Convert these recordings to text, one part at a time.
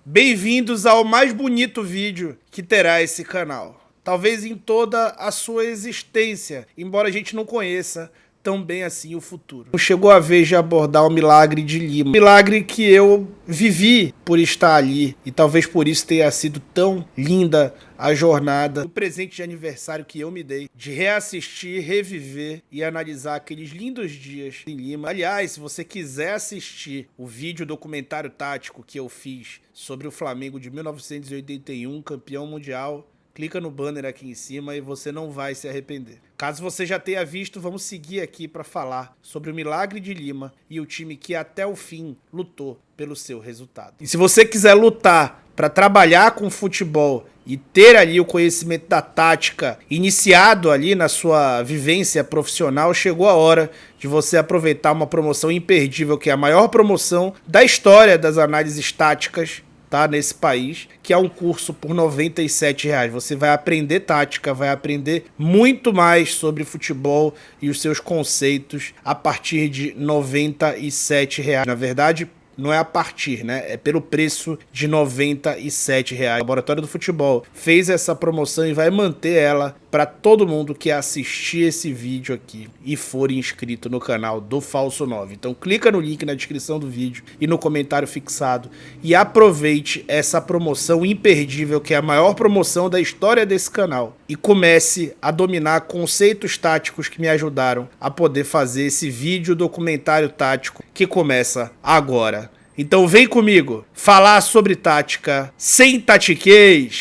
Bem-vindos ao mais bonito vídeo que terá esse canal. Talvez em toda a sua existência, embora a gente não conheça tão bem assim o futuro. Chegou a vez de abordar o milagre de Lima. Milagre que eu vivi por estar ali e talvez por isso tenha sido tão linda a jornada, o presente de aniversário que eu me dei, de reassistir, reviver e analisar aqueles lindos dias em Lima. Aliás, se você quiser assistir o vídeo documentário tático que eu fiz sobre o Flamengo de 1981, campeão mundial, clica no banner aqui em cima e você não vai se arrepender. Caso você já tenha visto, vamos seguir aqui para falar sobre o milagre de Lima e o time que até o fim lutou pelo seu resultado. E se você quiser lutar para trabalhar com futebol e ter ali o conhecimento da tática iniciado ali na sua vivência profissional, chegou a hora de você aproveitar uma promoção imperdível, que é a maior promoção da história das análises táticas, tá, nesse país, que é um curso por R$ 97,00. Você vai aprender tática, vai aprender muito mais sobre futebol e os seus conceitos a partir de R$ 97,00. Na verdade, não é a partir, né? É pelo preço de R$ 97,00. O Laboratório do Futebol fez essa promoção e vai manter ela para todo mundo que assistir esse vídeo aqui e for inscrito no canal do Falso 9. Então clica no link na descrição do vídeo e no comentário fixado e aproveite essa promoção imperdível, que é a maior promoção da história desse canal, e comece a dominar conceitos táticos que me ajudaram a poder fazer esse vídeo documentário tático que começa agora. Então vem comigo falar sobre tática sem tatiquez.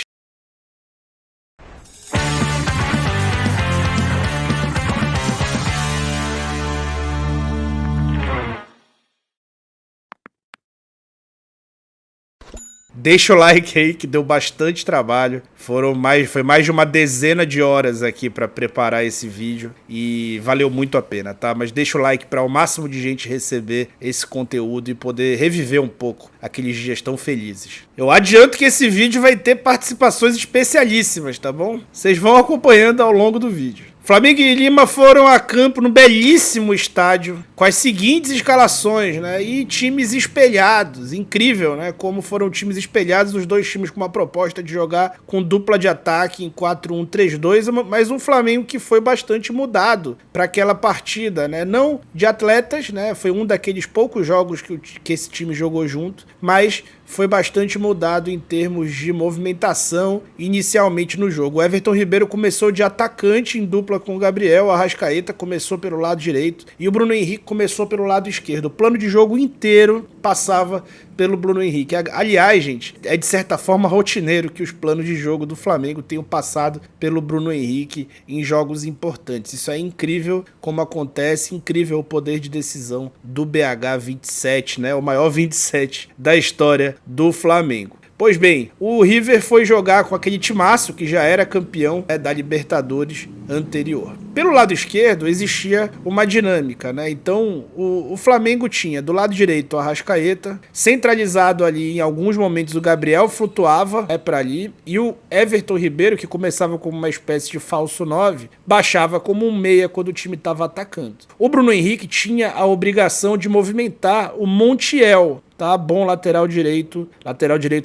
Deixa o like aí que deu bastante trabalho, foi mais de uma dezena de horas aqui para preparar esse vídeo e valeu muito a pena, tá? Mas deixa o like para o máximo de gente receber esse conteúdo e poder reviver um pouco aqueles dias tão felizes. Eu adianto que esse vídeo vai ter participações especialíssimas, tá bom? Vocês vão acompanhando ao longo do vídeo. Flamengo e Lima foram a campo no belíssimo estádio com as seguintes escalações, né? E times espelhados, incrível, né? Como foram times espelhados, os dois times com uma proposta de jogar com dupla de ataque em 4-1-3-2, mas um Flamengo que foi bastante mudado para aquela partida, né? Não de atletas, né? Foi um daqueles poucos jogos que esse time jogou junto, mas foi bastante mudado em termos de movimentação inicialmente no jogo. O Everton Ribeiro começou de atacante em dupla com o Gabriel, o Arrascaeta começou pelo lado direito e o Bruno Henrique começou pelo lado esquerdo. O plano de jogo inteiro passava pelo Bruno Henrique. Aliás, gente, é de certa forma rotineiro que os planos de jogo do Flamengo tenham passado pelo Bruno Henrique em jogos importantes. Isso é incrível como acontece, incrível o poder de decisão do BH 27, né? O maior 27 da história do Flamengo. Pois bem, o River foi jogar com aquele timaço que já era campeão da Libertadores anterior. Pelo lado esquerdo existia uma dinâmica, né? Então o Flamengo tinha do lado direito o Arrascaeta, centralizado ali em alguns momentos o Gabriel flutuava para ali, e o Everton Ribeiro, que começava como uma espécie de falso 9, baixava como um meia quando o time estava atacando. O Bruno Henrique tinha a obrigação de movimentar o Montiel, tá? Bom lateral direito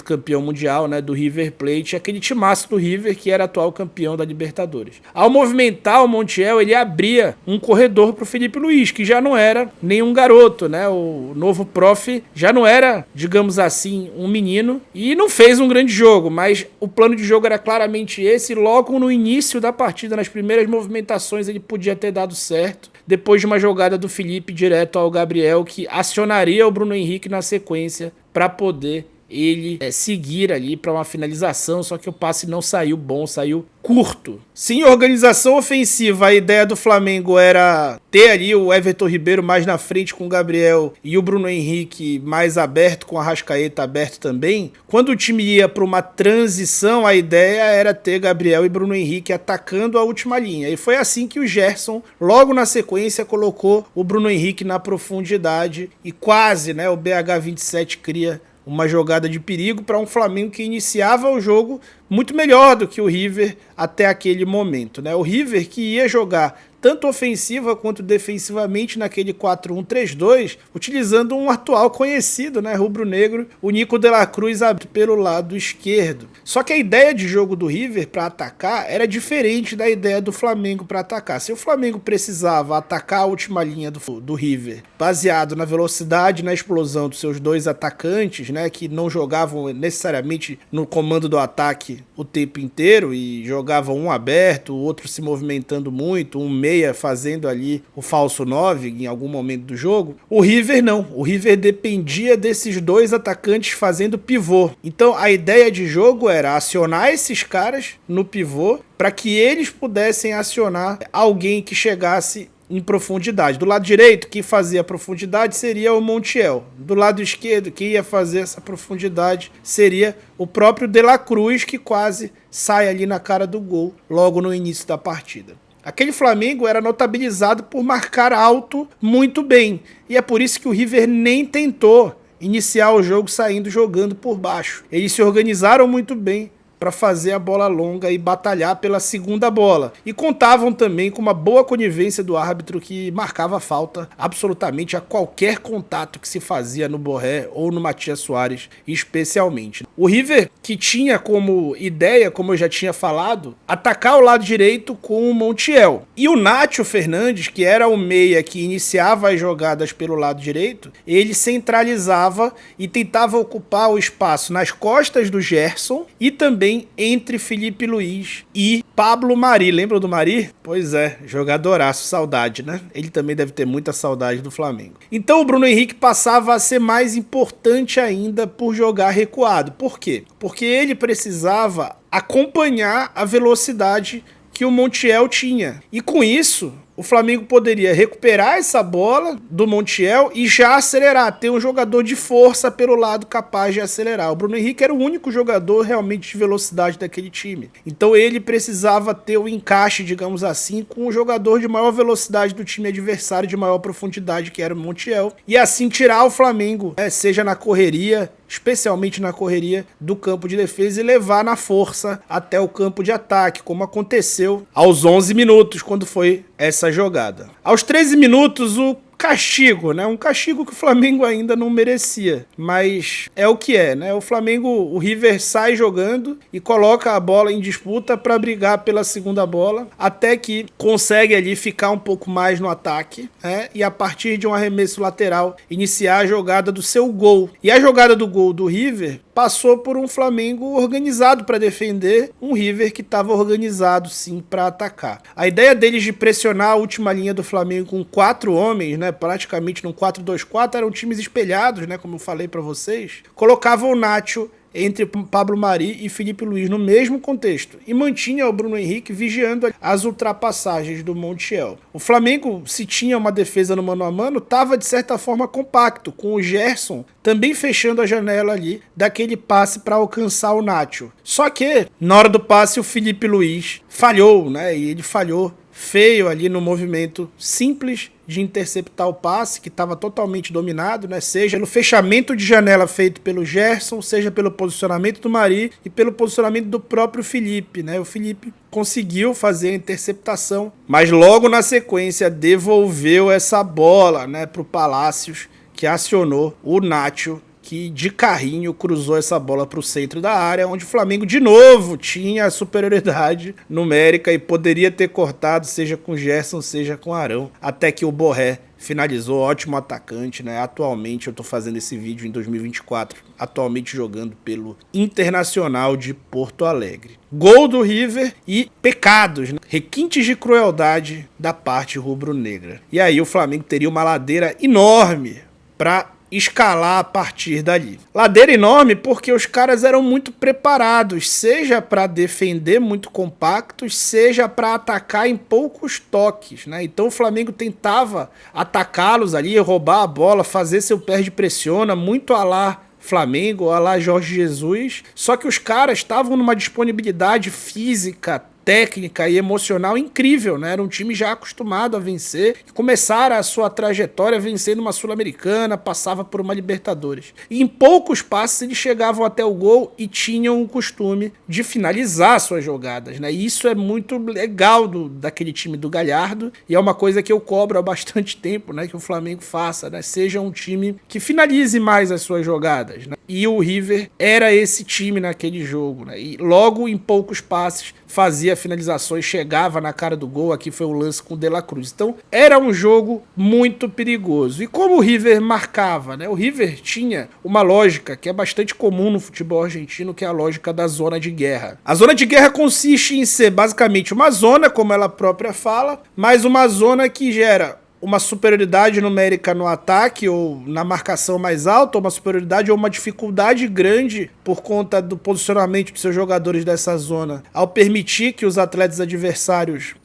campeão mundial, né, do River Plate, aquele timaço do River que era atual campeão da Libertadores. Ao movimentar o Montiel, ele abria um corredor pro Felipe Luiz, que já não era nenhum garoto, né? O novo prof já não era, digamos assim, um menino e não fez um grande jogo, mas o plano de jogo era claramente esse. Logo no início da partida, nas primeiras movimentações, ele podia ter dado certo, depois de uma jogada do Felipe direto ao Gabriel, que acionaria o Bruno Henrique na sequência para poder ele seguir ali para uma finalização, só que o passe não saiu bom, saiu curto. Sem organização ofensiva, a ideia do Flamengo era ter ali o Everton Ribeiro mais na frente com o Gabriel e o Bruno Henrique mais aberto, com a Arrascaeta aberto também. Quando o time ia para uma transição, a ideia era ter Gabriel e Bruno Henrique atacando a última linha. E foi assim que o Gerson, logo na sequência, colocou o Bruno Henrique na profundidade e quase, né, o BH 27 cria uma jogada de perigo para um Flamengo que iniciava o jogo muito melhor do que o River até aquele momento, né? O River que ia jogar tanto ofensiva quanto defensivamente naquele 4-1-3-2, utilizando um atual conhecido, né, rubro-negro, o Nico de la Cruz pelo lado esquerdo. Só que a ideia de jogo do River para atacar era diferente da ideia do Flamengo para atacar. Se o Flamengo precisava atacar a última linha do River, baseado na velocidade e na explosão dos seus dois atacantes, né, que não jogavam necessariamente no comando do ataque o tempo inteiro e jogavam um aberto, o outro se movimentando muito, um meia fazendo ali o falso 9 em algum momento do jogo, o River não. O River dependia desses dois atacantes fazendo pivô. Então a ideia de jogo era acionar esses caras no pivô para que eles pudessem acionar alguém que chegasse em profundidade. Do lado direito, quem fazia a profundidade seria o Montiel. Do lado esquerdo, quem ia fazer essa profundidade seria o próprio De la Cruz, que quase sai ali na cara do gol logo no início da partida. Aquele Flamengo era notabilizado por marcar alto muito bem. E é por isso que o River nem tentou iniciar o jogo jogando por baixo. Eles se organizaram muito bem para fazer a bola longa e batalhar pela segunda bola. E contavam também com uma boa conivência do árbitro que marcava falta absolutamente a qualquer contato que se fazia no Borré ou no Matias Soares, especialmente. O River, que tinha como ideia, como eu já tinha falado, atacar o lado direito com o Montiel. E o Nátio Fernandes, que era o meia que iniciava as jogadas pelo lado direito, ele centralizava e tentava ocupar o espaço nas costas do Gerson e também entre Felipe Luiz e Pablo Mari. Lembra do Mari? Pois é, jogadoraço, saudade, né? Ele também deve ter muita saudade do Flamengo. Então o Bruno Henrique passava a ser mais importante ainda por jogar recuado. Por quê? Porque ele precisava acompanhar a velocidade que o Montiel tinha. E com isso, o Flamengo poderia recuperar essa bola do Montiel e já acelerar, ter um jogador de força pelo lado capaz de acelerar. O Bruno Henrique era o único jogador realmente de velocidade daquele time. Então ele precisava ter o encaixe, digamos assim, com o jogador de maior velocidade do time adversário, de maior profundidade, que era o Montiel. E assim tirar o Flamengo, seja na correria, especialmente na correria do campo de defesa, e levar na força até o campo de ataque, como aconteceu aos 11 minutos, quando foi essa jogada. Aos 13 minutos, o castigo, né? Um castigo que o Flamengo ainda não merecia, mas é o que é, né? O Flamengo, o River sai jogando e coloca a bola em disputa para brigar pela segunda bola, até que consegue ali ficar um pouco mais no ataque, né? E a partir de um arremesso lateral, iniciar a jogada do seu gol. E a jogada do gol do River passou por um Flamengo organizado para defender, um River que estava organizado sim para atacar. A ideia deles de pressionar a última linha do Flamengo com 4 homens, né, praticamente num 4-2-4, eram times espelhados, né, como eu falei para vocês, colocavam o Nátio entre Pablo Mari e Felipe Luiz no mesmo contexto e mantinha o Bruno Henrique vigiando as ultrapassagens do Montiel. O Flamengo, se tinha uma defesa no mano a mano, estava de certa forma compacto, com o Gerson também fechando a janela ali daquele passe para alcançar o Nátio. Só que, na hora do passe, o Felipe Luiz falhou, né? E ele falhou feio ali no movimento simples de interceptar o passe, que estava totalmente dominado, né? Seja no fechamento de janela feito pelo Gerson, seja pelo posicionamento do Mari e pelo posicionamento do próprio Felipe, né? O Felipe conseguiu fazer a interceptação, mas logo na sequência devolveu essa bola, né, para o Palácios, que acionou o Nátio, que de carrinho cruzou essa bola para o centro da área, onde o Flamengo de novo tinha a superioridade numérica e poderia ter cortado, seja com Gerson, seja com Arão, até que o Borré finalizou, ótimo atacante, né? Atualmente, eu tô fazendo esse vídeo em 2024, atualmente jogando pelo Internacional de Porto Alegre. Gol do River e pecados, né? Requintes de crueldade da parte rubro-negra. E aí o Flamengo teria uma ladeira enorme para escalar a partir dali. Ladeira enorme porque os caras eram muito preparados, seja para defender muito compactos, seja para atacar em poucos toques, né? Então o Flamengo tentava atacá-los ali, roubar a bola, fazer seu perde-pressiona, muito a lá Flamengo, a lá Jorge Jesus, só que os caras estavam numa disponibilidade física técnica e emocional incrível, né? Era um time já acostumado a vencer, que começara a sua trajetória vencendo uma Sul-Americana, passava por uma Libertadores. E em poucos passos eles chegavam até o gol e tinham o costume de finalizar suas jogadas, né? E isso é muito legal daquele time do Galhardo, e é uma coisa que eu cobro há bastante tempo, né? Que o Flamengo faça, né? Seja um time que finalize mais as suas jogadas, né? E o River era esse time naquele jogo, né? E logo em poucos passes fazia finalizações, chegava na cara do gol. Aqui foi o lance com o De La Cruz. Então era um jogo muito perigoso. E como o River marcava, né? O River tinha uma lógica que é bastante comum no futebol argentino, que é a lógica da zona de guerra. A zona de guerra consiste em ser basicamente uma zona, como ela própria fala, mas uma zona que gera uma superioridade numérica no ataque ou na marcação mais alta, ou uma superioridade ou uma dificuldade grande por conta do posicionamento dos seus jogadores dessa zona, ao permitir que os atletas adversários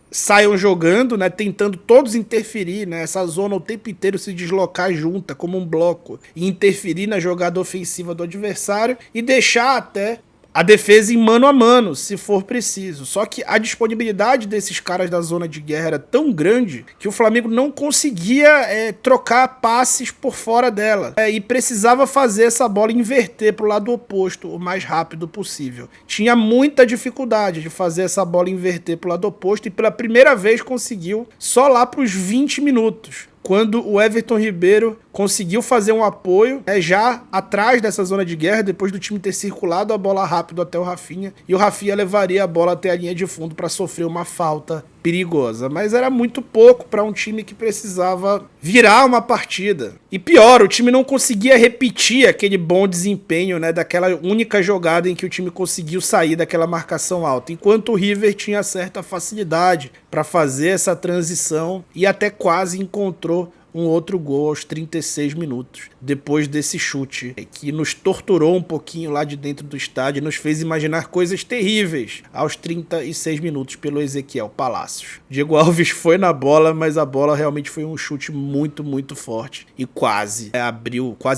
saiam jogando, né, tentando todos interferir, né, essa zona o tempo inteiro se deslocar junta como um bloco e interferir na jogada ofensiva do adversário e deixar até a defesa em mano a mano, se for preciso. Só que a disponibilidade desses caras da zona de guerra era tão grande que o Flamengo não conseguia trocar passes por fora dela. E precisava fazer essa bola inverter para o lado oposto o mais rápido possível. Tinha muita dificuldade de fazer essa bola inverter para o lado oposto e pela primeira vez conseguiu só lá para os 20 minutos. Quando o Everton Ribeiro conseguiu fazer um apoio já atrás dessa zona de guerra, depois do time ter circulado a bola rápido até o Rafinha, e o Rafinha levaria a bola até a linha de fundo para sofrer uma falta perigosa. Mas era muito pouco para um time que precisava virar uma partida. E pior, o time não conseguia repetir aquele bom desempenho, né, daquela única jogada em que o time conseguiu sair daquela marcação alta, enquanto o River tinha certa facilidade para fazer essa transição e até quase encontrou um outro gol aos 36 minutos, depois desse chute, que nos torturou um pouquinho lá de dentro do estádio e nos fez imaginar coisas terríveis aos 36 minutos pelo Ezequiel Palacios. Diego Alves foi na bola, mas a bola realmente foi um chute muito, muito forte e quase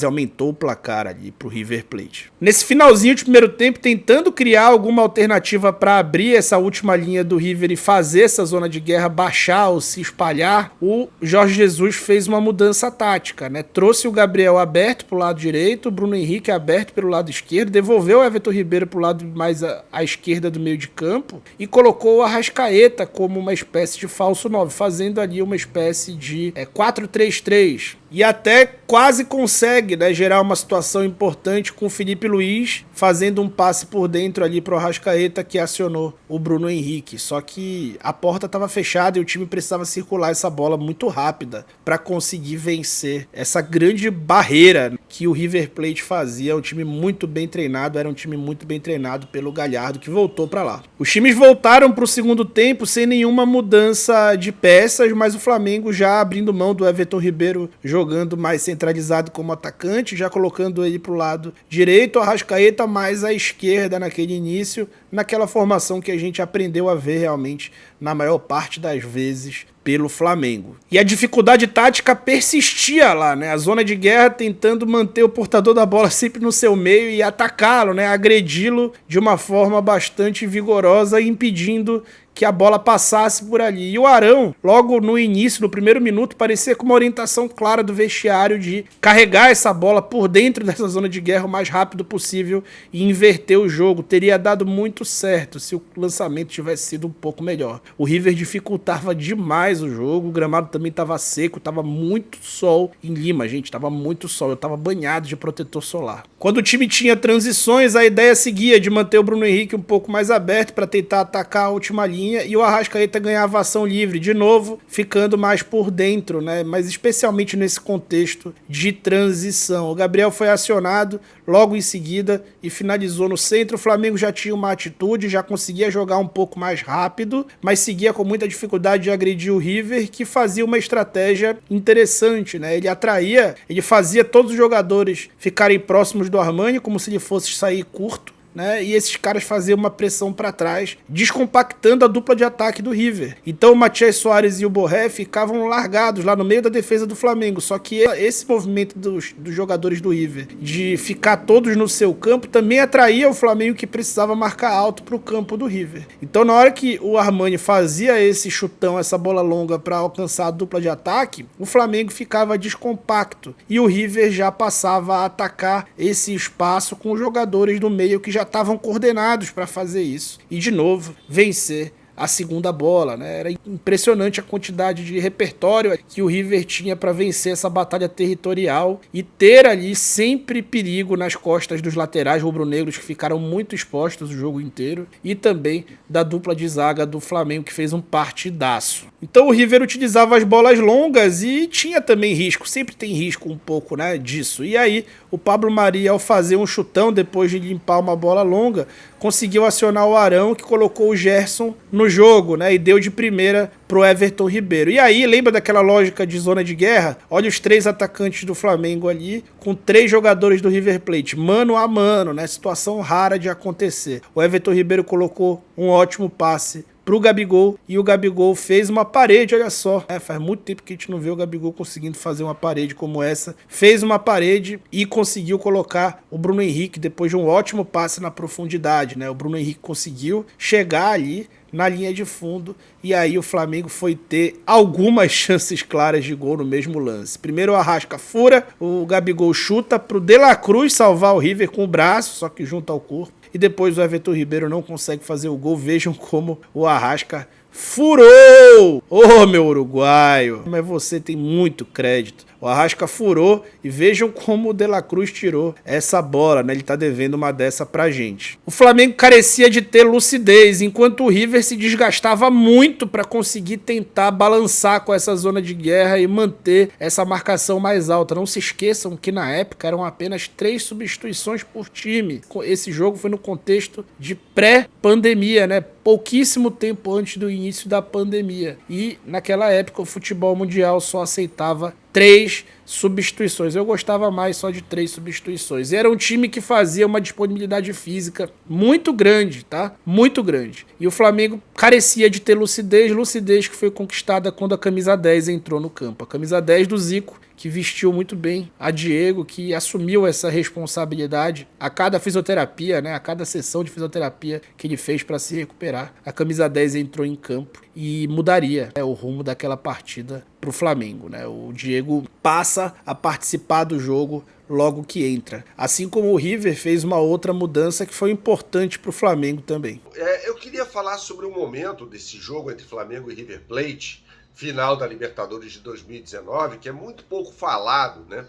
aumentou o placar ali pro River Plate. Nesse finalzinho de primeiro tempo, tentando criar alguma alternativa para abrir essa última linha do River e fazer essa zona de guerra baixar ou se espalhar, o Jorge Jesus fez uma mudança tática, né? Trouxe o Gabriel aberto pro lado direito, o Bruno Henrique aberto pelo lado esquerdo, devolveu o Everton Ribeiro pro lado mais à esquerda do meio de campo e colocou o Arrascaeta como uma espécie de falso 9, fazendo ali uma espécie de 4-3-3. E até quase consegue, né, gerar uma situação importante com o Felipe Luiz fazendo um passe por dentro ali pro Arrascaeta, que acionou o Bruno Henrique. Só que a porta estava fechada e o time precisava circular essa bola muito rápida para conseguir vencer essa grande barreira que o River Plate fazia. Um time muito bem treinado, era um time muito bem treinado pelo Galhardo, que voltou para lá. Os times voltaram para o segundo tempo sem nenhuma mudança de peças, mas o Flamengo já abrindo mão do Everton Ribeiro jogando mais centralizado como atacante, já colocando ele pro lado direito, o Arrascaeta mais à esquerda naquele início, naquela formação que a gente aprendeu a ver realmente na maior parte das vezes pelo Flamengo. E a dificuldade tática persistia lá, né? A zona de guerra tentando manter o portador da bola sempre no seu meio e atacá-lo, né? Agredi-lo de uma forma bastante vigorosa, impedindo que a bola passasse por ali. E o Arão, logo no início, no primeiro minuto, parecia com uma orientação clara do vestiário de carregar essa bola por dentro dessa zona de guerra o mais rápido possível e inverter o jogo. Teria dado muito certo se o lançamento tivesse sido um pouco melhor. O River dificultava demais o jogo, o gramado também estava seco, estava muito sol em Lima, gente, estava muito sol, eu estava banhado de protetor solar. Quando o time tinha transições, a ideia seguia de manter o Bruno Henrique um pouco mais aberto para tentar atacar a última linha, e o Arrascaeta ganhava ação livre, de novo, ficando mais por dentro, né? Mas especialmente nesse contexto de transição. O Gabriel foi acionado logo em seguida e finalizou no centro. O Flamengo já tinha uma atitude, já conseguia jogar um pouco mais rápido, mas seguia com muita dificuldade de agredir o River, que fazia uma estratégia interessante, né? Ele fazia todos os jogadores ficarem próximos do Armani, como se ele fosse sair curto, né? E esses caras faziam uma pressão para trás, descompactando a dupla de ataque do River. Então o Matias Soares e o Borré ficavam largados lá no meio da defesa do Flamengo. Só que esse movimento dos jogadores do River de ficar todos no seu campo também atraía o Flamengo, que precisava marcar alto para o campo do River. Então na hora que o Armani fazia esse chutão, essa bola longa para alcançar a dupla de ataque, o Flamengo ficava descompacto e o River já passava a atacar esse espaço com os jogadores do meio que já estavam coordenados para fazer isso. E de novo, vencer a segunda bola, né? Era impressionante a quantidade de repertório que o River tinha para vencer essa batalha territorial e ter ali sempre perigo nas costas dos laterais rubro-negros, que ficaram muito expostos o jogo inteiro, e também da dupla de zaga do Flamengo, que fez um partidaço. Então o River utilizava as bolas longas e tinha também risco, sempre tem risco um pouco, né, disso. E aí o Pablo Mari, ao fazer um chutão depois de limpar uma bola longa, conseguiu acionar o Arão, que colocou o Gerson no jogo, né, e deu de primeira pro Everton Ribeiro. E aí, lembra daquela lógica de zona de guerra? Olha os 3 atacantes do Flamengo ali, com 3 jogadores do River Plate, mano a mano, né, situação rara de acontecer. O Everton Ribeiro colocou um ótimo passe pro Gabigol, e o Gabigol fez uma parede, olha só. Faz muito tempo que a gente não vê o Gabigol conseguindo fazer uma parede como essa. Fez uma parede e conseguiu colocar o Bruno Henrique depois de um ótimo passe na profundidade, né? O Bruno Henrique conseguiu chegar ali na linha de fundo, e aí o Flamengo foi ter algumas chances claras de gol no mesmo lance. Primeiro o Arrasca fura, o Gabigol chuta pro De La Cruz salvar o River com o braço, só que junto ao corpo. E depois o Everton Ribeiro não consegue fazer o gol. Vejam como o Arrasca furou! Ô, meu uruguaio! Mas você tem muito crédito. O Arrasca furou e vejam como o De La Cruz tirou essa bola, né? Ele tá devendo uma dessa pra gente. O Flamengo carecia de ter lucidez, enquanto o River se desgastava muito para conseguir tentar balançar com essa zona de guerra e manter essa marcação mais alta. Não se esqueçam que na época eram apenas 3 substituições por time. Esse jogo foi no contexto de pré-pandemia, né? Pouquíssimo tempo antes do início da pandemia. E naquela época o futebol mundial só aceitava 3 substituições. Eu gostava mais só de 3 substituições. E era um time que fazia uma disponibilidade física muito grande, tá? Muito grande. E o Flamengo carecia de ter lucidez que foi conquistada quando a camisa 10 entrou no campo. A camisa 10 do Zico, que vestiu muito bem a Diego, que assumiu essa responsabilidade a cada fisioterapia, né? A cada sessão de fisioterapia que ele fez para se recuperar. A camisa 10 entrou em campo e mudaria, né, o rumo daquela partida pro Flamengo, né? O Diego passa a participar do jogo logo que entra. Assim como o River fez uma outra mudança que foi importante pro Flamengo também. Eu queria falar sobre o momento desse jogo entre Flamengo e River Plate, final da Libertadores de 2019, que é muito pouco falado, né?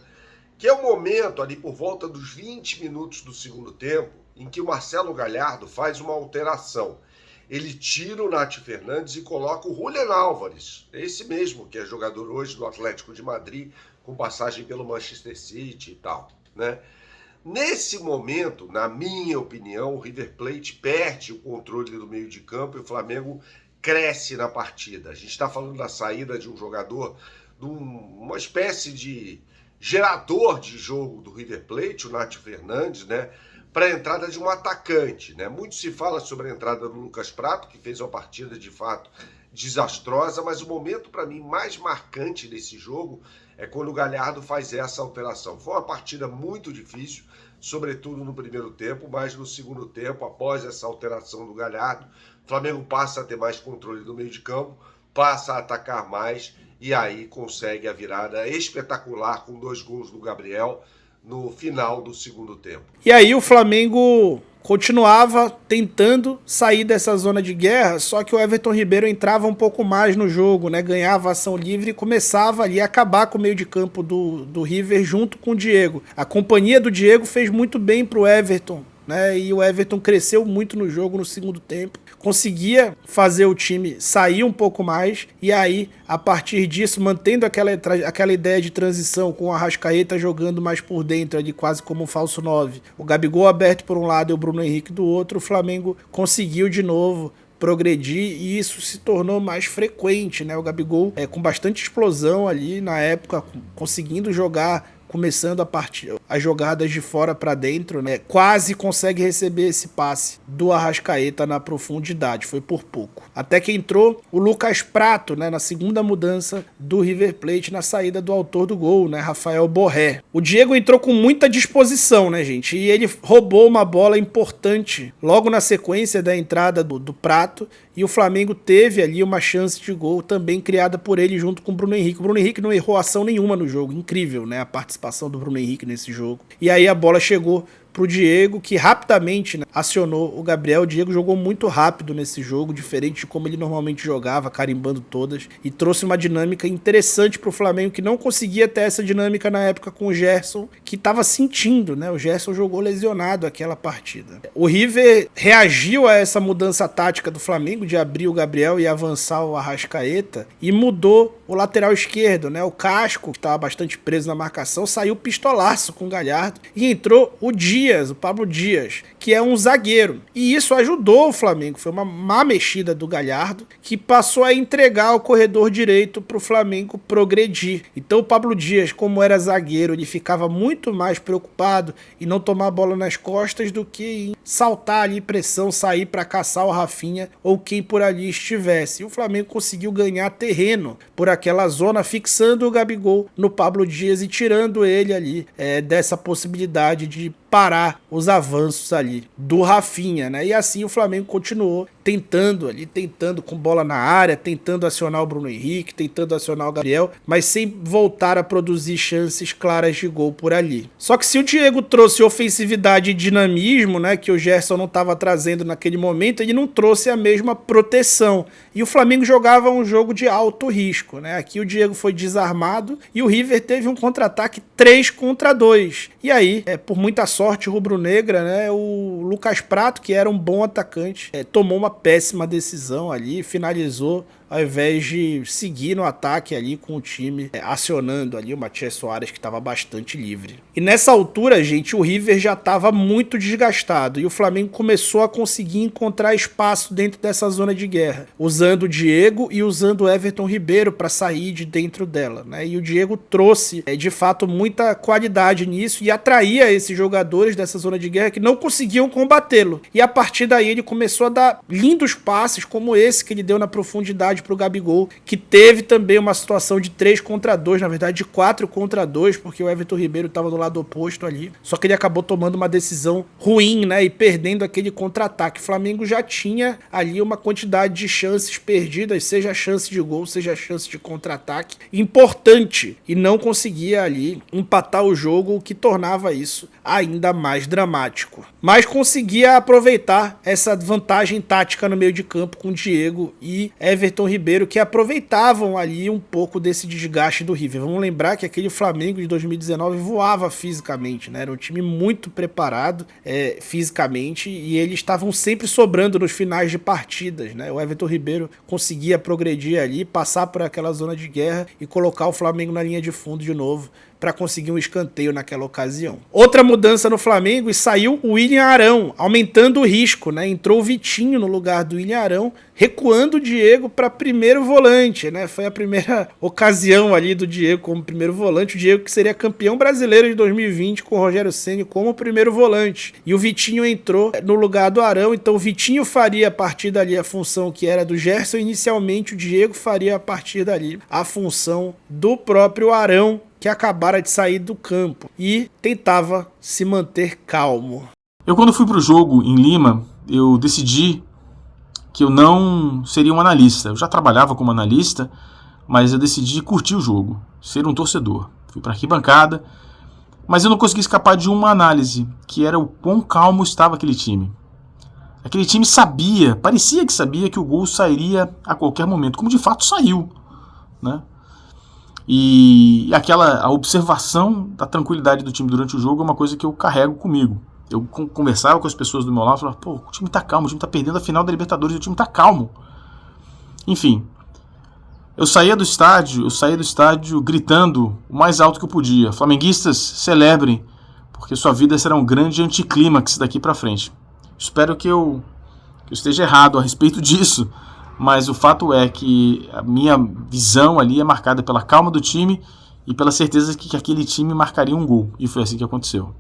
Que é o momento ali por volta dos 20 minutos do segundo tempo, em que o Marcelo Galhardo faz uma alteração. Ele tira o Nath Fernandes e coloca o Julián Álvares, esse mesmo que é jogador hoje do Atlético de Madrid, com passagem pelo Manchester City e tal, né? Nesse momento, na minha opinião, o River Plate perde o controle do meio de campo e o Flamengo cresce na partida. A gente está falando da saída de um jogador, de uma espécie de gerador de jogo do River Plate, o Nath Fernandes, né, para a entrada de um atacante, né? Muito se fala sobre a entrada do Lucas Prato, que fez uma partida de fato desastrosa, mas o momento para mim mais marcante desse jogo é quando o Galhardo faz essa alteração. Foi uma partida muito difícil, sobretudo no primeiro tempo, mas no segundo tempo, após essa alteração do Galhardo, o Flamengo passa a ter mais controle do meio de campo, passa a atacar mais e aí consegue a virada espetacular com 2 gols do Gabriel no final do segundo tempo. E aí o Flamengo continuava tentando sair dessa zona de guerra, só que o Everton Ribeiro entrava um pouco mais no jogo, né? Ganhava ação livre e começava ali a acabar com o meio de campo do River junto com o Diego. A companhia do Diego fez muito bem pro Everton, né? E o Everton cresceu muito no jogo no segundo tempo, conseguia fazer o time sair um pouco mais, e aí, a partir disso, mantendo aquela ideia de transição com o Arrascaeta jogando mais por dentro, ali quase como um falso 9, o Gabigol aberto por um lado e o Bruno Henrique do outro, o Flamengo conseguiu de novo progredir e isso se tornou mais frequente, né? O Gabigol com bastante explosão ali na época, conseguindo jogar começando as jogadas de fora para dentro, né? Quase consegue receber esse passe do Arrascaeta na profundidade, foi por pouco. Até que entrou o Lucas Prato, né, na segunda mudança do River Plate, na saída do autor do gol, né, Rafael Borré. O Diego entrou com muita disposição, né, gente? E ele roubou uma bola importante logo na sequência da entrada do Prato, e o Flamengo teve ali uma chance de gol também criada por ele junto com o Bruno Henrique. O Bruno Henrique não errou ação nenhuma no jogo, incrível, né, a participação do Bruno Henrique nesse jogo. E aí a bola chegou pro Diego, que rapidamente, né, acionou o Gabriel. O Diego jogou muito rápido nesse jogo, diferente de como ele normalmente jogava, carimbando todas, e trouxe uma dinâmica interessante pro Flamengo, que não conseguia ter essa dinâmica na época com o Gerson, que estava sentindo, né? O Gerson jogou lesionado aquela partida. O River reagiu a essa mudança tática do Flamengo, de abrir o Gabriel e avançar o Arrascaeta, e mudou o lateral esquerdo, né? O Casco, que estava bastante preso na marcação, saiu pistolaço com o Galhardo, e entrou o Pablo Dias, que é um zagueiro. E isso ajudou o Flamengo. Foi uma má mexida do Galhardo, que passou a entregar o corredor direito para o Flamengo progredir. Então o Pablo Dias, como era zagueiro, ele ficava muito mais preocupado em não tomar a bola nas costas do que em saltar ali pressão, sair para caçar o Rafinha ou quem por ali estivesse. E o Flamengo conseguiu ganhar terreno por aquela zona, fixando o Gabigol no Pablo Dias e tirando ele ali dessa possibilidade de parar os avanços ali do Rafinha, né? E assim o Flamengo continuou tentando com bola na área, tentando acionar o Bruno Henrique, tentando acionar o Gabriel, mas sem voltar a produzir chances claras de gol por ali. Só que se o Diego trouxe ofensividade e dinamismo, né, que o Gerson não estava trazendo naquele momento, ele não trouxe a mesma proteção. E o Flamengo jogava um jogo de alto risco, né? Aqui o Diego foi desarmado e o River teve um contra-ataque 3 contra 2. E aí, por muita sorte rubro-negra, né, o Lucas Prato, que era um bom atacante, tomou uma péssima decisão ali, finalizou ao invés de seguir no ataque ali com o time acionando ali o Matias Soares, que estava bastante livre. E nessa altura, gente, o River já estava muito desgastado e o Flamengo começou a conseguir encontrar espaço dentro dessa zona de guerra, usando o Diego e usando o Everton Ribeiro para sair de dentro dela, né? E o Diego trouxe, de fato, muita qualidade nisso e atraía esses jogadores dessa zona de guerra que não conseguiam combatê-lo. E a partir daí ele começou a dar lindos passes, como esse que ele deu na profundidade para o Gabigol, que teve também uma situação de 3 contra 2, na verdade de 4 contra 2, porque o Everton Ribeiro estava do lado oposto ali, só que ele acabou tomando uma decisão ruim, né, e perdendo aquele contra-ataque. O Flamengo já tinha ali uma quantidade de chances perdidas, seja chance de gol, seja chance de contra-ataque, importante, e não conseguia ali empatar o jogo, o que tornava isso ainda mais dramático. Mas conseguia aproveitar essa vantagem tática no meio de campo com Diego e Everton Ribeiro, que aproveitavam ali um pouco desse desgaste do River. Vamos lembrar que aquele Flamengo de 2019 voava fisicamente, né? Era um time muito preparado fisicamente e eles estavam sempre sobrando nos finais de partidas, né? O Everton Ribeiro conseguia progredir ali, passar por aquela zona de guerra e colocar o Flamengo na linha de fundo de novo para conseguir um escanteio naquela ocasião. Outra mudança no Flamengo, e saiu o William Arão, aumentando o risco, né? Entrou o Vitinho no lugar do William Arão, recuando o Diego para primeiro volante, né? Foi a primeira ocasião ali do Diego como primeiro volante, o Diego que seria campeão brasileiro de 2020 com o Rogério Ceni como primeiro volante. E o Vitinho entrou no lugar do Arão, então o Vitinho faria a partir dali a função que era do Gerson, inicialmente o Diego faria a partir dali a função do próprio Arão, que acabara de sair do campo e tentava se manter calmo. Eu, quando fui para o jogo em Lima, eu decidi que eu não seria um analista. Eu já trabalhava como analista, mas eu decidi curtir o jogo, ser um torcedor. Fui para a arquibancada, mas eu não consegui escapar de uma análise, que era o quão calmo estava aquele time. Aquele time parecia que sabia que o gol sairia a qualquer momento, como de fato saiu, né? E a observação da tranquilidade do time durante o jogo é uma coisa que eu carrego comigo. Eu conversava com as pessoas do meu lado e falava, pô, o time tá calmo, o time tá perdendo a final da Libertadores, o time tá calmo. Enfim, eu saía do estádio gritando o mais alto que eu podia. Flamenguistas, celebrem, porque sua vida será um grande anticlímax daqui pra frente. Espero que eu esteja errado a respeito disso, mas o fato é que a minha visão ali é marcada pela calma do time e pela certeza que aquele time marcaria um gol. E foi assim que aconteceu.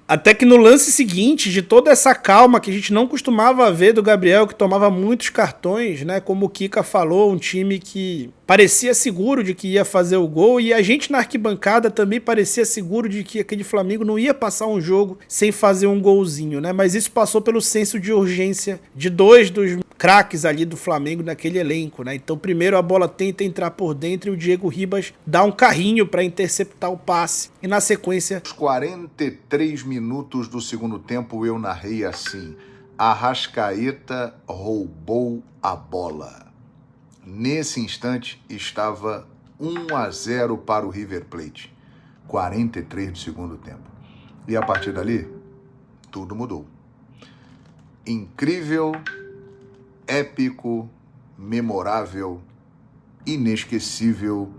Até que no lance seguinte, de toda essa calma que a gente não costumava ver do Gabriel, que tomava muitos cartões, né? Como o Kika falou, um time que parecia seguro de que ia fazer o gol, e a gente na arquibancada também parecia seguro de que aquele Flamengo não ia passar um jogo sem fazer um golzinho, né? Mas isso passou pelo senso de urgência de dois dos craques ali do Flamengo naquele elenco, né? Então primeiro a bola tenta entrar por dentro e o Diego Ribas dá um carrinho para interceptar o passe, e na sequência... Os 43 minutos do segundo tempo eu narrei assim: Arrascaeta roubou a bola. Nesse instante estava 1-0 para o River Plate, 43 do segundo tempo. E a partir dali, tudo mudou. Incrível, épico, memorável, inesquecível,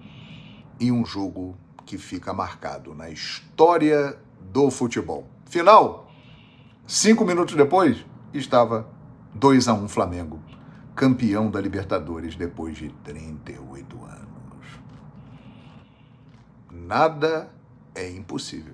e um jogo que fica marcado na história do futebol. Final, 5 minutos depois, estava 2-1 Flamengo, campeão da Libertadores depois de 38 anos. Nada é impossível.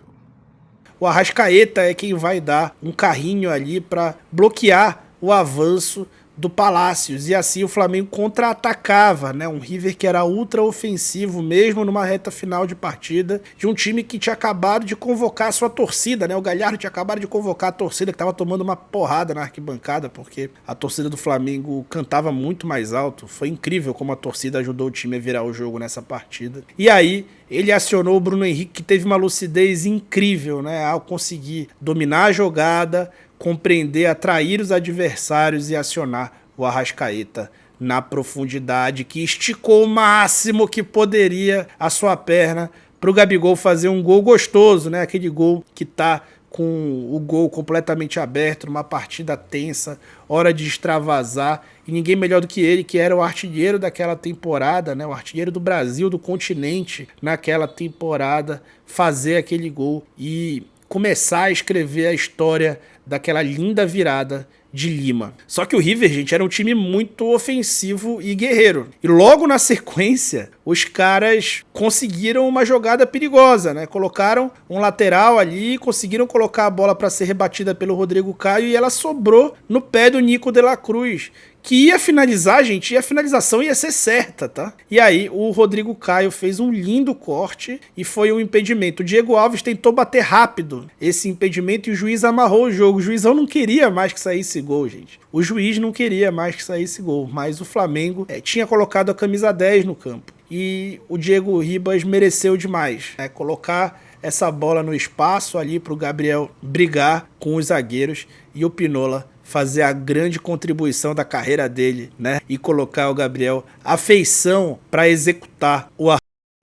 O Arrascaeta é quem vai dar um carrinho ali para bloquear o avanço do Palácios, e assim o Flamengo contra-atacava, né? Um River que era ultra ofensivo, mesmo numa reta final de partida, de um time que tinha acabado de convocar a sua torcida, né? O Galhardo tinha acabado de convocar a torcida, que estava tomando uma porrada na arquibancada, porque a torcida do Flamengo cantava muito mais alto. Foi incrível como a torcida ajudou o time a virar o jogo nessa partida. E aí ele acionou o Bruno Henrique, que teve uma lucidez incrível, né? Ao conseguir dominar a jogada, compreender, atrair os adversários e acionar o Arrascaeta na profundidade, que esticou o máximo que poderia a sua perna para o Gabigol fazer um gol gostoso, né? Aquele gol que tá com o gol completamente aberto, numa partida tensa, hora de extravasar, e ninguém melhor do que ele, que era o artilheiro daquela temporada, né? O artilheiro do Brasil, do continente, naquela temporada, fazer aquele gol e começar a escrever a história daquela linda virada de Lima. Só que o River, gente, era um time muito ofensivo e guerreiro. E logo na sequência, os caras conseguiram uma jogada perigosa, né? Colocaram um lateral ali, conseguiram colocar a bola para ser rebatida pelo Rodrigo Caio, e ela sobrou no pé do Nico de la Cruz, que ia finalizar, gente, e a finalização ia ser certa, tá? E aí o Rodrigo Caio fez um lindo corte e foi um impedimento. O Diego Alves tentou bater rápido esse impedimento e o juiz amarrou o jogo. O juizão não queria mais que saísse gol, gente. O juiz não queria mais que saísse gol, mas o Flamengo tinha colocado a camisa 10 no campo. E o Diego Ribas mereceu demais, né? Colocar essa bola no espaço ali para o Gabriel brigar com os zagueiros e o Pinola fazer a grande contribuição da carreira dele, né? E colocar o Gabriel à feição para executar o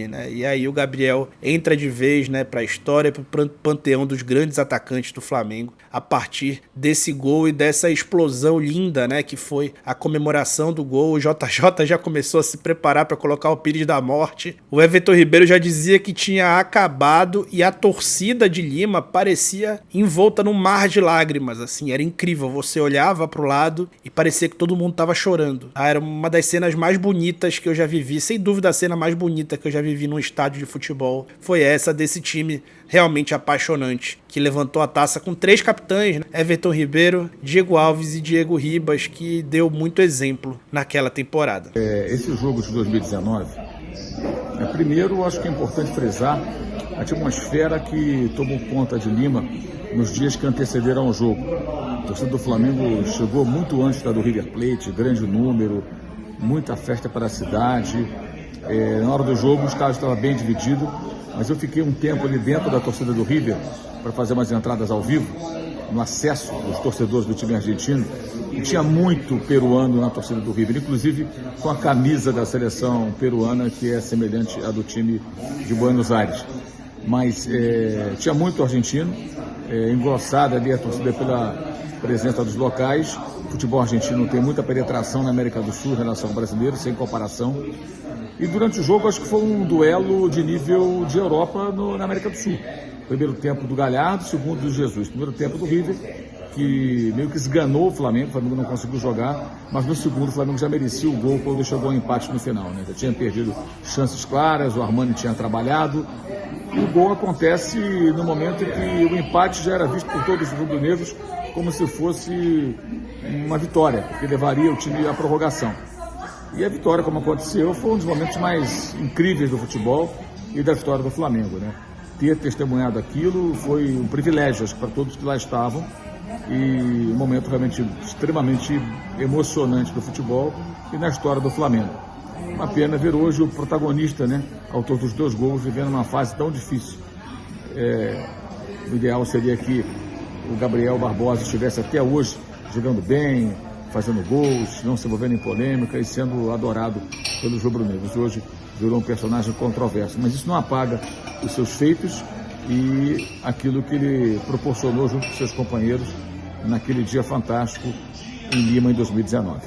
né? E aí o Gabriel entra de vez, né, para a história, para o panteão dos grandes atacantes do Flamengo, a partir desse gol e dessa explosão linda, né, que foi a comemoração do gol. O JJ já começou a se preparar para colocar o Pires da morte. O Everton Ribeiro já dizia que tinha acabado, e a torcida de Lima parecia envolta num mar de lágrimas, assim, era incrível. Você olhava para o lado e parecia que todo mundo estava chorando. Era uma das cenas mais bonitas que eu já vivi, sem dúvida a cena mais bonita que eu já vivi num estádio de futebol foi essa, desse time realmente apaixonante, que levantou a taça com 3 capitães, né? Everton Ribeiro, Diego Alves e Diego Ribas, que deu muito exemplo naquela temporada. Esse jogo de 2019, primeiro acho que é importante frisar a atmosfera que tomou conta de Lima nos dias que antecederam ao jogo. A torcida do Flamengo chegou muito antes da do River Plate, grande número, muita festa para a cidade. Na hora do jogo o estádio estava bem dividido, mas eu fiquei um tempo ali dentro da torcida do River para fazer umas entradas ao vivo, no acesso dos torcedores do time argentino, e tinha muito peruano na torcida do River, inclusive com a camisa da seleção peruana, que é semelhante à do time de Buenos Aires. Mas tinha muito argentino, engrossada ali a torcida pela presença dos locais. O futebol argentino tem muita penetração na América do Sul em relação ao brasileiro, sem comparação. E durante o jogo acho que foi um duelo de nível de Europa na América do Sul. Primeiro tempo do Galhardo, segundo do Jesus. Primeiro tempo do River, que meio que esganou o Flamengo não conseguiu jogar, mas no segundo o Flamengo já merecia o gol quando chegou ao empate no final, né? Já tinha perdido chances claras, o Armani tinha trabalhado, e o gol acontece no momento em que o empate já era visto por todos os rubro-negros como se fosse uma vitória, que levaria o time à prorrogação. E a vitória, como aconteceu, foi um dos momentos mais incríveis do futebol e da história do Flamengo, né? Ter testemunhado aquilo foi um privilégio, acho que para todos que lá estavam, e um momento realmente extremamente emocionante do futebol e na história do Flamengo. Uma pena ver hoje o protagonista, né, autor dos 2 gols, vivendo uma fase tão difícil. O ideal seria que o Gabriel Barbosa estivesse até hoje jogando bem, fazendo gols, não se envolvendo em polêmica e sendo adorado pelos rubro-negros. Hoje virou um personagem controverso, mas isso não apaga os seus feitos e aquilo que ele proporcionou junto com seus companheiros naquele dia fantástico em Lima, em 2019.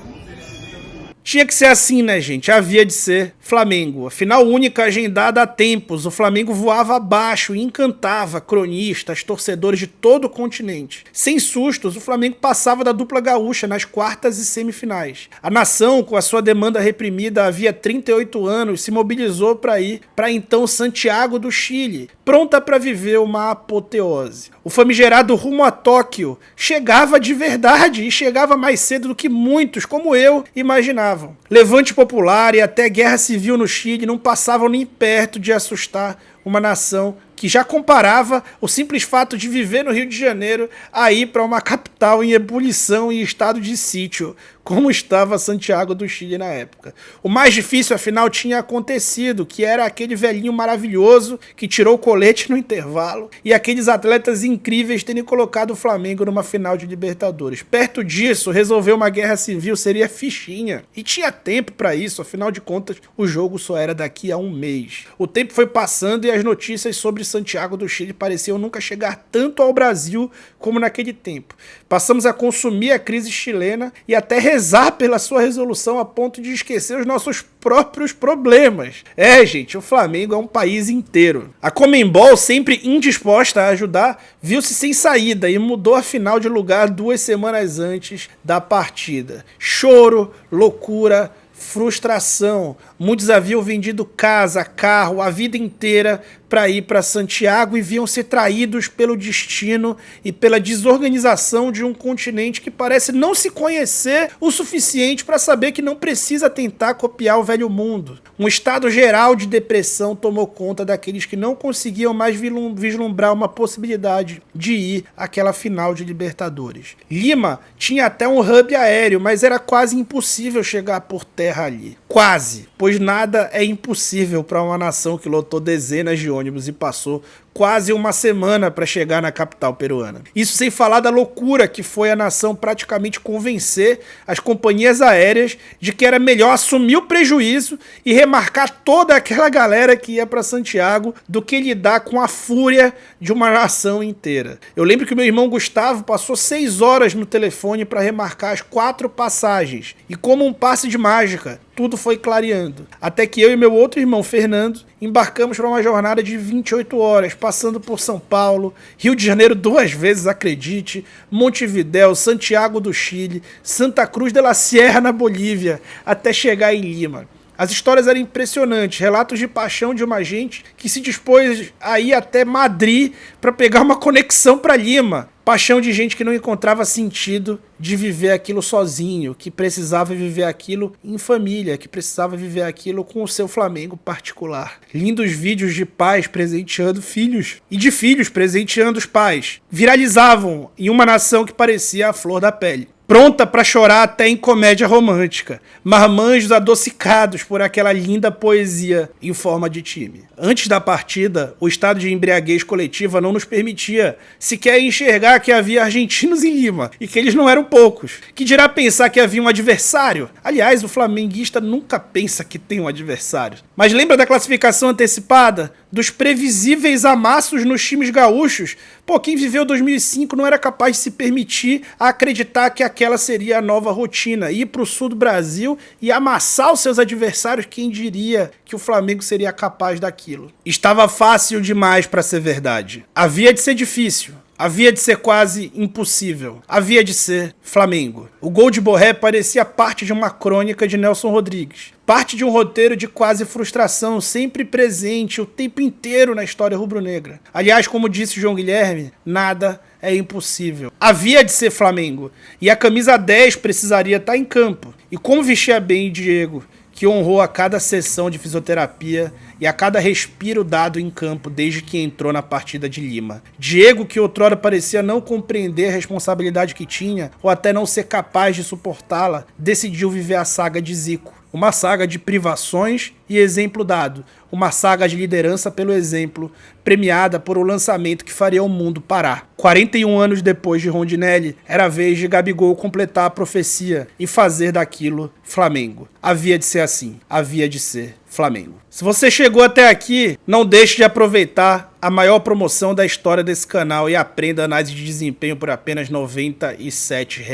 Tinha que ser assim, né, gente? Havia de ser. Flamengo. A final única agendada há tempos. O Flamengo voava abaixo e encantava cronistas, torcedores de todo o continente. Sem sustos, o Flamengo passava da dupla gaúcha nas quartas e semifinais. A nação, com a sua demanda reprimida havia 38 anos, se mobilizou para ir para então Santiago do Chile, pronta para viver uma apoteose. O famigerado rumo a Tóquio chegava de verdade e chegava mais cedo do que muitos, como eu, imaginavam. Levante popular e até guerra civil no Chile não passavam nem perto de assustar uma nação que já comparava o simples fato de viver no Rio de Janeiro a ir para uma capital em ebulição e estado de sítio, como estava Santiago do Chile na época. O mais difícil, afinal, tinha acontecido, que era aquele velhinho maravilhoso que tirou o colete no intervalo e aqueles atletas incríveis terem colocado o Flamengo numa final de Libertadores. Perto disso, resolver uma guerra civil seria fichinha. E tinha tempo para isso, afinal de contas, o jogo só era daqui a um mês. O tempo foi passando e as notícias sobre Santiago do Chile pareciam nunca chegar tanto ao Brasil como naquele tempo. Passamos a consumir a crise chilena e até rezar pela sua resolução a ponto de esquecer os nossos próprios problemas. Gente, o Flamengo é um país inteiro. A Conmebol, sempre indisposta a ajudar, viu-se sem saída e mudou a final de lugar 2 semanas antes da partida. Choro, loucura, frustração. Muitos haviam vendido casa, carro, a vida inteira para ir para Santiago e viam ser traídos pelo destino e pela desorganização de um continente que parece não se conhecer o suficiente para saber que não precisa tentar copiar o velho mundo. Um estado geral de depressão tomou conta daqueles que não conseguiam mais vislumbrar uma possibilidade de ir àquela final de Libertadores. Lima tinha até um hub aéreo, mas era quase impossível chegar por terra ali. Quase, pois nada é impossível para uma nação que lotou dezenas de ônibus e passou quase uma semana para chegar na capital peruana. Isso sem falar da loucura que foi a nação praticamente convencer as companhias aéreas de que era melhor assumir o prejuízo e remarcar toda aquela galera que ia para Santiago do que lidar com a fúria de uma nação inteira. Eu lembro que meu irmão Gustavo passou 6 horas no telefone para remarcar as 4 passagens e, como um passe de mágica, tudo foi clareando. Até que eu e meu outro irmão Fernando embarcamos para uma jornada de 28 horas, passando por São Paulo, Rio de Janeiro 2 vezes, acredite, Montevidéu, Santiago do Chile, Santa Cruz de la Sierra na Bolívia, até chegar em Lima. As histórias eram impressionantes, relatos de paixão de uma gente que se dispôs a ir até Madrid para pegar uma conexão para Lima. Paixão de gente que não encontrava sentido de viver aquilo sozinho, que precisava viver aquilo em família, que precisava viver aquilo com o seu Flamengo particular. Lindos vídeos de pais presenteando filhos e de filhos presenteando os pais. Viralizavam em uma nação que parecia a flor da pele. Pronta para chorar até em comédia romântica, marmanjos adocicados por aquela linda poesia em forma de time. Antes da partida, o estado de embriaguez coletiva não nos permitia sequer enxergar que havia argentinos em Lima, e que eles não eram poucos. Que dirá pensar que havia um adversário? Aliás, o flamenguista nunca pensa que tem um adversário. Mas lembra da classificação antecipada? Dos previsíveis amassos nos times gaúchos? Pô, quem viveu 2005 não era capaz de se permitir acreditar que aquela seria a nova rotina. Ir para o sul do Brasil e amassar os seus adversários, quem diria que o Flamengo seria capaz daquilo? Estava fácil demais para ser verdade. Havia de ser difícil. Havia de ser quase impossível. Havia de ser Flamengo. O gol de Borré parecia parte de uma crônica de Nelson Rodrigues. Parte de um roteiro de quase frustração, sempre presente o tempo inteiro na história rubro-negra. Aliás, como disse João Guilherme, nada é impossível. Havia de ser Flamengo. E a camisa 10 precisaria estar em campo. E como vestia bem Diego, que honrou a cada sessão de fisioterapia e a cada respiro dado em campo desde que entrou na partida de Lima. Diego, que outrora parecia não compreender a responsabilidade que tinha, ou até não ser capaz de suportá-la, decidiu viver a saga de Zico. Uma saga de privações e exemplo dado. Uma saga de liderança pelo exemplo, premiada por um lançamento que faria o mundo parar. 41 anos depois de Rondinelli, era a vez de Gabigol completar a profecia e fazer daquilo Flamengo. Havia de ser assim. Havia de ser Flamengo. Se você chegou até aqui, não deixe de aproveitar a maior promoção da história desse canal e aprenda análise de desempenho por apenas R$ 97,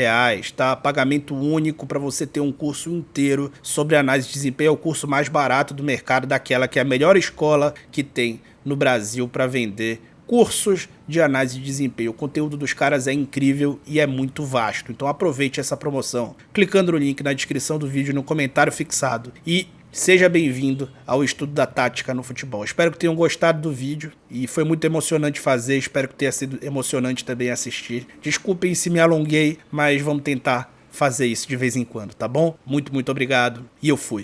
tá? Pagamento único para você ter um curso inteiro sobre análise de desempenho. É o curso mais barato do mercado, daquela que é a melhor escola que tem no Brasil para vender cursos de análise de desempenho. O conteúdo dos caras é incrível e é muito vasto. Então aproveite essa promoção clicando no link na descrição do vídeo, no comentário fixado. E seja bem-vindo ao estudo da tática no futebol. Espero que tenham gostado do vídeo e foi muito emocionante fazer, espero que tenha sido emocionante também assistir. Desculpem se me alonguei, mas vamos tentar fazer isso de vez em quando, tá bom? Muito obrigado e eu fui.